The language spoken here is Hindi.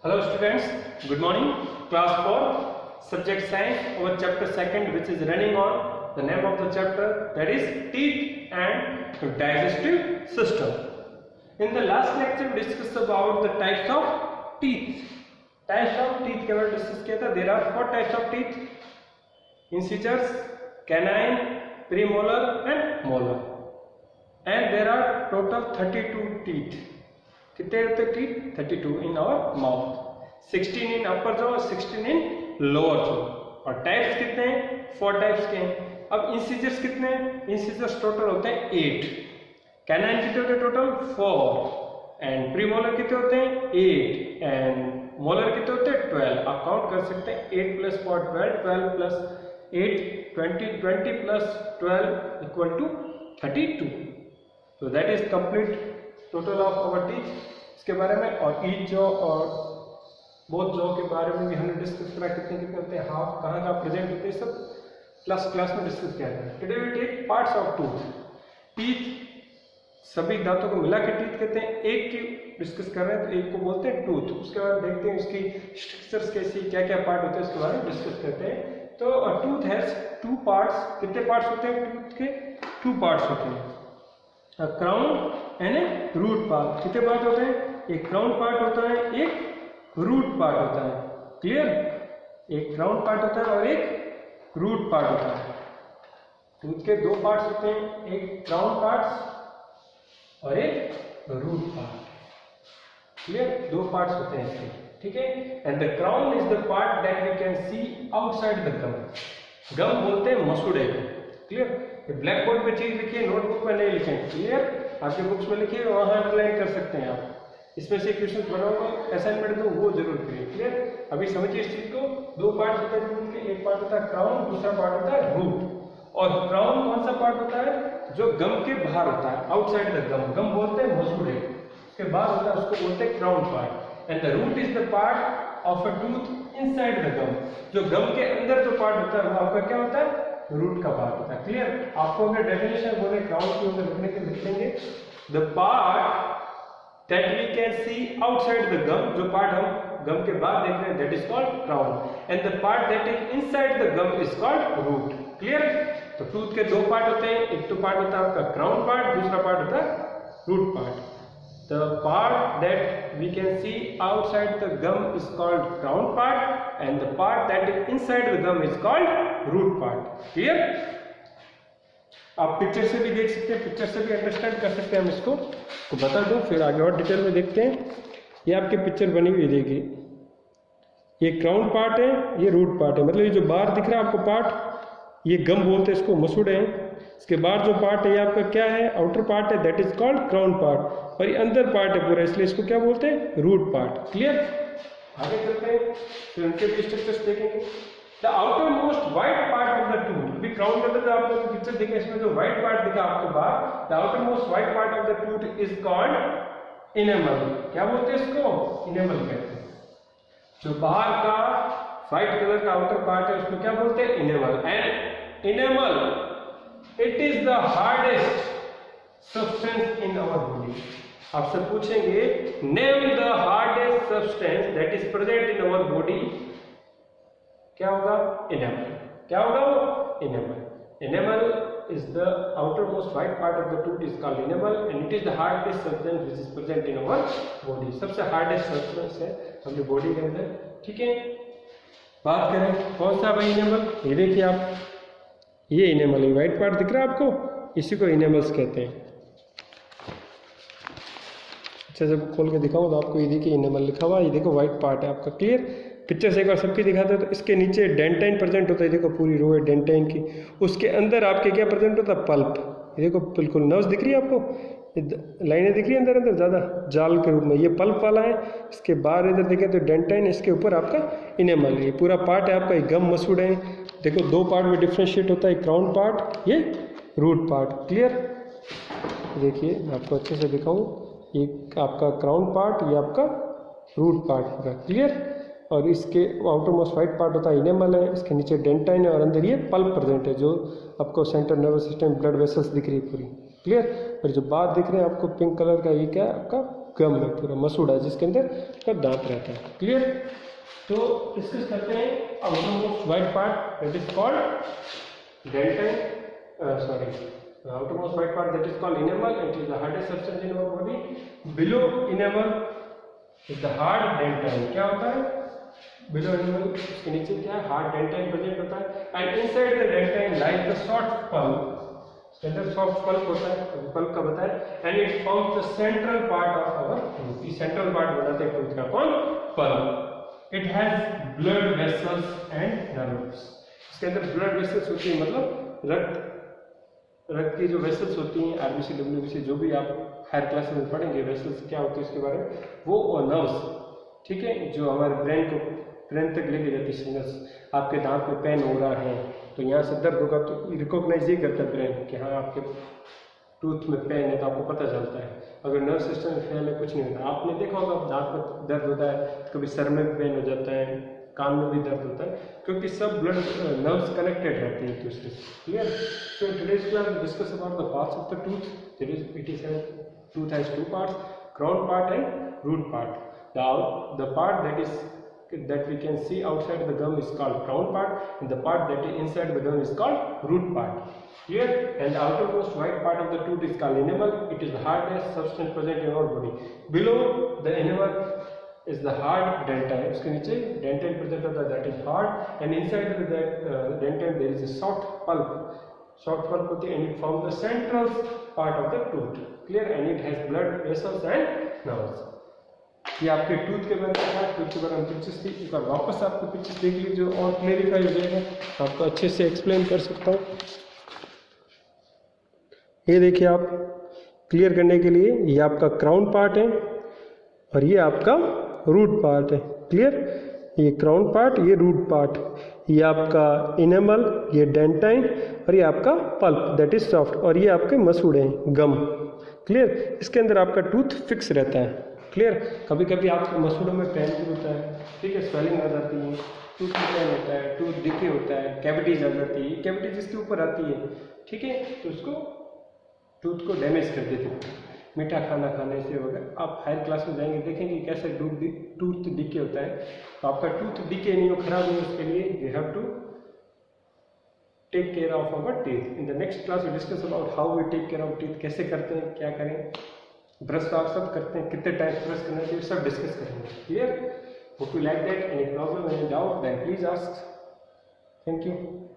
Hello students, good morning. Class 4, subject science, our chapter 2nd which is running on. The name of the chapter that is teeth and digestive system. In the last lecture we discussed about the types of teeth. Types of teeth के बारे में डिस्कस किया था. There are 4 types of teeth: incisors, canine, premolar and molar. And there are total 32 teeth. कितने होते हैं teeth? 32 in our mouth, 16 in upper jaw, 16 in lower jaw. और टाइप्स कितने हैं? 4 टाइप्स के हैं. अब इंसिजर्स कितने हैं? इंसिजर्स टोटल होते हैं 8. कैनाइन कितने होते हैं? टोटल 4. एंड प्रीमोलर कितने होते हैं? 8. एंड मोलर कितने होते हैं? 12. आप काउंट कर सकते हैं 8 + 4 12, 12 + 8 20, 20 + 12 इक्वल टू 32. तो that is complete total of our teeth. इसके बारे में और ईच जॉ और बोथ जॉ के बारे में भी हमने डिस्कस करा. कितने कितने होते हैं, हाफ कहाँ कहाँ प्रेजेंट होते हैं, सब क्लास में डिस्कस किया था. Today we take parts of tooth. Teeth सभी दांतों को मिला के टीथ कहते हैं. एक की डिस्कस कर रहे हैं तो एक को बोलते हैं टूथ. उसके बाद देखते हैं उसकी स्ट्रक्चर्स कैसी, क्या क्या पार्ट होते हैं, उसके बारे में डिस्कस करते हैं. तो टूथ हैज 2 पार्ट्स. कितने पार्ट्स होते हैं टूथ के? 2 पार्ट्स होते हैं, crown and a root part. कितने पार्ट होते हैं? एक क्राउन पार्ट होता है, एक रूट पार्ट होता है. क्लियर? एक क्राउन पार्ट होता है और एक रूट पार्ट होता है. टूथ के 2 पार्ट्स होते हैं, एक क्राउन पार्ट्स और एक रूट पार्ट. क्लियर? 2 पार्ट्स होते हैं इसके. ठीक है. And the crown is the part that we can see outside the gum. Gum बोलते हैं मसूड़े को. क्लियर? ब्लैक बोर्ड पे चीज लिखिए, नोटबुक में नहीं लिखें. क्लियर? आपके बुक्स में लिखिए, वहां अंडरलाइन कर सकते हैं आप. इसमें से क्वेश्चन बनाऊंगा, असाइनमेंट दो, वो जरूर करिए. क्लियर? अभी समझिए इस चीज को. 2 पार्ट होते हैं टूथ के. एक पार्ट होता है क्राउन, दूसरा पार्ट होता है रूट. और क्राउन कौन सा पार्ट होता है? जो गम के बाहर होता है, आउटसाइड द गम. गम बोलते हैं मसूड़े, उसके बाहर होता है, उसको बोलते हैं crown part. And the root is the part of a tooth inside the gum. जो गम के अंदर जो पार्ट होता है वो आपका क्या होता है? रूट का पार्ट होता है. क्लियर? आपको अगर डेफिनेशन बोले क्राउन की अगर लिखने के लिख लेंगे, the part that we can see outside the gum. जो पार्ट हम गम के बाद देख रहे हैं that is called crown. And the part that is inside the gum is called root. Clear? तो टूथ के 2 पार्ट होते हैं. एक तो पार्ट होता है आपका क्राउन पार्ट, दूसरा पार्ट होता है root part. The part that we can see outside the gum is called crown part, and the part that is inside the gum is called root part. Clear? आप पिक्चर से भी देख सकते हैं, पिक्चर से भी अंडरस्टैंड कर सकते हैं. हम इसको तो बता दूं, फिर आगे और डिटेल में देखते हैं. ये आपके पिक्चर बनी हुई देखिए. ये क्राउन पार्ट है, ये रूट पार्ट है. मतलब ये जो बाहर दिख रहा है आपको पार्ट, ये गम बोलते हैं, इसको मसूड़े हैं. इसके बाद जो पार्ट है ये आपका क्या है? आउटर पार्ट है, that is called crown part. और ये अंदर पार्ट है पूरा, इसलिए इसको क्या बोलते हैं? Root part. क्लियर? आगे चलते हैं, फिर उनके भी स्ट्रक्चर्स देखेंगे. The outermost white part of the tooth. अभी क्राउन के अंदर जो आपने पिक्चर देखा, इसमें जो व्हाइट पार्ट दिखा आपको बाहर, the outermost white part of the tooth is called enamel. क्या बोलते हैं इसको? इनेमल कहते हैं. जो बाहर का व्हाइट कलर का आउटर पार्ट है उसको क्या बोलते हैं? Enamel. And enamel it is the hardest substance in our body. आपसे पूछेंगे name the hardest substance that is present in our body. क्या होगा? इनेमल. क्या होगा वो? Enamel. Enamel is the outermost white part of the tooth is called enamel, and it is the hardest substance which is present in our body. सबसे हार्डेस्ट सब्सटेंस है अपनी बॉडी के अंदर. ठीक है? बात करें कौन सा भाई इनेमल. ये देखिए आप, ये इनेमल है. व्हाइट पार्ट दिख रहा है आपको, इसी को इनेमल्स कहते हैं. अच्छा, जब खोल के दिखाऊं तो आपको ये देखिए इनेमल लिखा हुआ. ये देखो व्हाइट पार्ट है आपका. क्लियर? पिक्चर से एक बार सबकी दिखाते हैं तो इसके नीचे डेंटाइन प्रेजेंट होता है. देखो पूरी रो है डेंटाइन की. उसके अंदर आपके क्या प्रेजेंट होता है? पल्प. ये देखो बिल्कुल नर्व्स दिख रही है आपको, लाइनें दिख रही है अंदर अंदर ज़्यादा जाल के रूप में. ये पल्प वाला है. इसके बाहर इधर देखें तो डेंटाइन, इसके ऊपर आपका इनेमल. ये पूरा पार्ट है आपका. ये गम मसूड़े हैं. देखो 2 पार्ट में डिफ्रेंशिएट होता है, क्राउन पार्ट, ये रूट पार्ट. क्लियर? देखिए मैं आपको अच्छे से दिखाऊं. ये आपका क्राउन पार्ट, ये आपका रूट पार्ट होगा. क्लियर? और इसके आउटर मोस्ट व्हाइट पार्ट होता है इनेमल है. इसके नीचे डेंटाइन है और अंदर ये पल्प प्रेजेंट है, जो आपको central nervous system, blood vessels दिख रही है पूरी. क्लियर? और जो बात दिख रहे हैं आपको पिंक कलर का, ये क्या है आपका गम है, पूरा मसूड़ा जिसके अंदर का दांत रहता है। क्लियर? तो डिस्कस करते हैं outermost white part that is called dentine, outermost white part that is called enamel. It is the hardest substance in our body. Below enamel is the hard dentine. क्या होता है? Below enamel उसके नीचे क्या है? Hard dentine present होता है. And inside the dentine lies the soft pulp. इसके अंदर soft pulp होता है. अभी pulp का बताया. And it forms the central part of our tooth. ये central part बनाते हैं tooth का कौन? Pulp. It has blood vessels and nerves. इसके अंदर blood vessels होती है, मतलब रक्त की जो वेसल्स होती हैं, आरबीसी डब्ल्यूबीसी जो भी आप हायर क्लास में पढ़ेंगे वेसल्स क्या होती है इसके बारे में, वो और नर्व्स, ठीक है, जो हमारे ब्रेन तक लेके जाती है सिग्नल्स। आपके दांत में पेन हो रहा है तो यहाँ से दर्द होगा तो रिकॉग्नाइज ही करता है ब्रेन कि हाँ आपके टूथ में पेन है, तो आपको पता चलता है। अगर नर्व सिस्टम में फेल है कुछ नहीं होता। आपने देखा होगा दांत में दर्द होता है, कभी सर में पेन हो जाता है, कान में भी दर्द होता है, क्योंकि सब ब्लड नर्व्स कनेक्टेड रहते हैं एक दूसरे से। Clear? So today's class we discuss about the parts of the tooth. There is it is tooth has two parts, crown part and root part. The part that we can see outside the gum is called crown part, and the part that is inside the gum is called root part. Clear? And the outermost white part of the tooth is called enamel. It is the hardest substance present in our body. Below the enamel is the hard dentine. उसके नीचे dentine present होता है, that is hard, and inside that dentine there is a soft pulp. Soft pulp होती है, and it forms the central part of the tooth. Clear? And it has blood vessels and nerves. ये आपके टूथ के बारे में था। टूथ के बारे में पिक्चर्स थी, एक बार वापस आपको पिक्चर्स देख लीजिए और क्लेरिफाई हो जाएगा, आपको अच्छे से एक्सप्लेन कर सकता हूँ। ये देखिए आप क्लियर करने के लिए, ये आपका क्राउन पार्ट है और ये आपका रूट पार्ट है। क्लियर? ये क्राउन पार्ट, ये रूट पार्ट, ये आपका इनेमल, ये डेंटाइन और ये आपका पल्प दैट इज सॉफ्ट, और ये आपके मसूड़े हैं, गम। क्लियर? इसके अंदर आपका टूथ फिक्स रहता है। क्लियर? कभी कभी आपके मसूड़ों में पेन भी होता है, ठीक है, स्वेलिंग आ जाती है, टूथ में पेन होता है, टूथ डिके होता है, कैविटीज आ जाती है। कैविटी जिसके ऊपर आती है, ठीक है, तो उसको टूथ को डैमेज कर देती है मीठा खाना खाने से वगैरह। आप हायर क्लास में जाएंगे देखेंगे कैसे टूथ डिके होता है। तो आपका टूथ डिके नहीं हो, खराब नहीं, उसके लिए you have to take care of our teeth. In the next class we discuss about how we take care of teeth, कैसे करते हैं, क्या करें, ब्रश तो आप सब करते हैं, कितने टाइम ब्रश करना चाहिए, सब डिस्कस करेंगे। Clear? Hope you like that. Any problem, any doubt, then please ask. Thank you.